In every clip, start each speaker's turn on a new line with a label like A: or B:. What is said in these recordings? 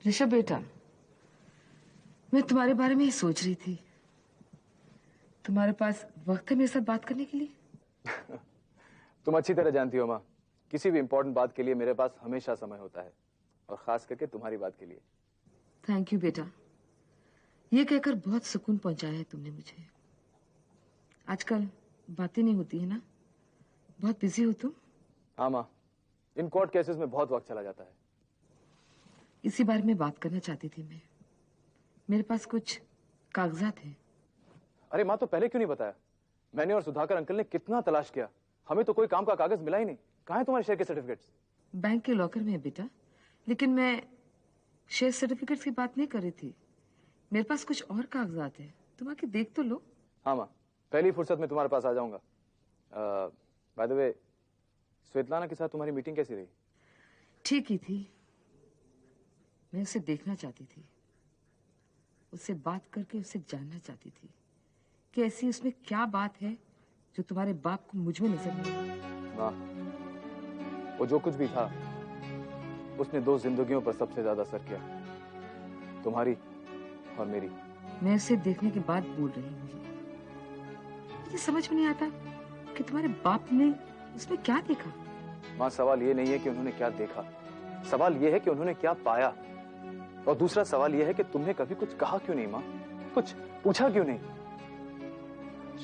A: ऋषभ बेटा, मैं तुम्हारे बारे में ही सोच रही थी। तुम्हारे पास वक्त है मेरे साथ बात करने के लिए?
B: तुम अच्छी तरह जानती हो माँ, किसी भी इम्पोर्टेंट बात के लिए मेरे पास हमेशा समय होता है, और खास करके तुम्हारी बात के लिए।
A: थैंक यू बेटा, ये कहकर बहुत सुकून पहुंचाया है तुमने मुझे। आजकल बातें नहीं होती है ना, बहुत बिजी हो तुम।
B: हाँ माँ, इन कोर्ट केसेस में बहुत वक्त चला जाता है।
A: इसी बारे में बात करना चाहती थी मैं। मेरे पास कुछ कागजात हैं।
B: अरे माँ, तो पहले क्यों नहीं बताया? मैंने और सुधाकर अंकल ने कितना तलाश किया, हमें तो कोई काम का कागज मिला ही नहीं। कहाँ है तुम्हारे शेयर के सर्टिफिकेट्स?
A: बैंक के लॉकर में है बेटा, लेकिन मैं शेयर सर्टिफिकेट्स की बात नहीं कर रही थी। मेरे पास कुछ और कागजात हैं, तुम आके देख तो लो।
B: हाँ माँ, पहली फुर्सत में तुम्हारे पास आ जाऊंगा। बाय द वे, स्वेतलाना के साथ तुम्हारी मीटिंग कैसी रही?
A: ठीक ही थी। मैं उसे देखना चाहती थी, उससे बात करके उसे जानना चाहती थी कि ऐसी उसमें क्या बात है जो तुम्हारे बाप को मुझ में नजर नहीं आई।
B: माँ, वो जो कुछ भी था उसने दो जिंदगियों पर सबसे ज्यादा असर किया, तुम्हारी और मेरी।
A: मैं उसे देखने के बाद बोल रही हूँ। मुझे समझ में नहीं आता कि तुम्हारे बाप ने उसमें क्या देखा।
B: माँ, सवाल ये नहीं है कि उन्होंने क्या देखा, सवाल ये है कि उन्होंने क्या पाया। और दूसरा सवाल ये है कि तुमने कभी कुछ कहा क्यों नहीं माँ, कुछ पूछा क्यों नहीं?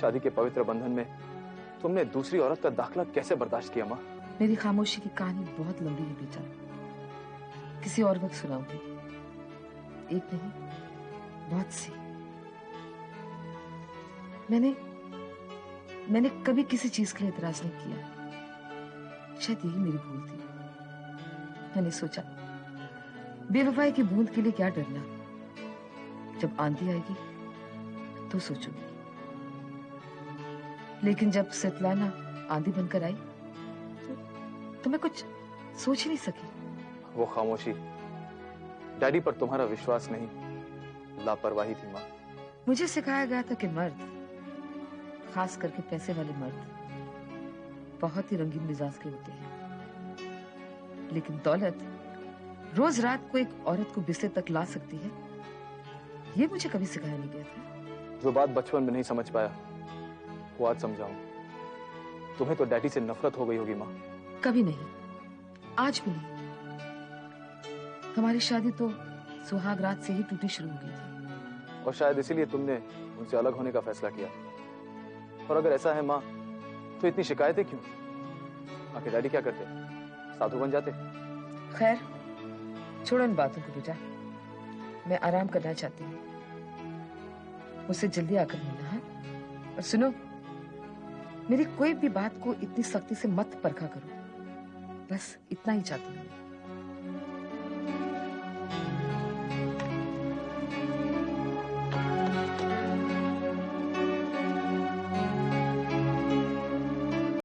B: शादी के पवित्र बंधन में तुमने दूसरी औरत का दाखला कैसे बर्दाश्त किया माँ?
A: मेरी खामोशी की कहानी बहुत लंबी है बेटा, किसी और वक्त सुनाऊंगी। एक नहीं, बहुत सी। मैंने कभी किसी चीज के लिए इतराज नहीं किया। शायद यही मेरी भूल थी। मैंने सोचा बेवफाई की बूंद के लिए क्या डरना, जब आंधी आएगी तो सोचूंगी। लेकिन जब स्वेतलाना आंधी बनकर आई तो मैं कुछ सोच ही नहीं सकी।
B: वो खामोशी, डैडी पर तुम्हारा विश्वास नहीं, लापरवाही थी माँ।
A: मुझे सिखाया गया था कि मर्द, खास करके पैसे वाले मर्द, बहुत ही रंगीन मिजाज के होते हैं, लेकिन दौलत रोज रात को एक औरत को बिस्तर तक ला सकती है, ये मुझे कभी सिखाया नहीं गया था।
B: जो बात बचपन में नहीं समझ पाया वो आज समझाऊं। तुम्हें तो डैडी से नफरत हो गई होगी माँ।
A: कभी नहीं, आज भी नहीं। हमारी शादी तो सुहाग रात से ही टूटी शुरू हो गई थी।
B: और शायद इसीलिए तुमने उनसे अलग होने का फैसला किया। और अगर ऐसा है माँ, तो इतनी शिकायतें क्यों? आखिर डैडी क्या करते? साधु बन जाते?
A: खैर, छोड़ो इन बातों को बेटा, मैं आराम करना चाहती हूँ। मुझसे जल्दी आकर मिलना है। और सुनो, मेरी कोई भी बात को इतनी सख्ती से मत परखा करो, बस इतना ही चाहती हूँ।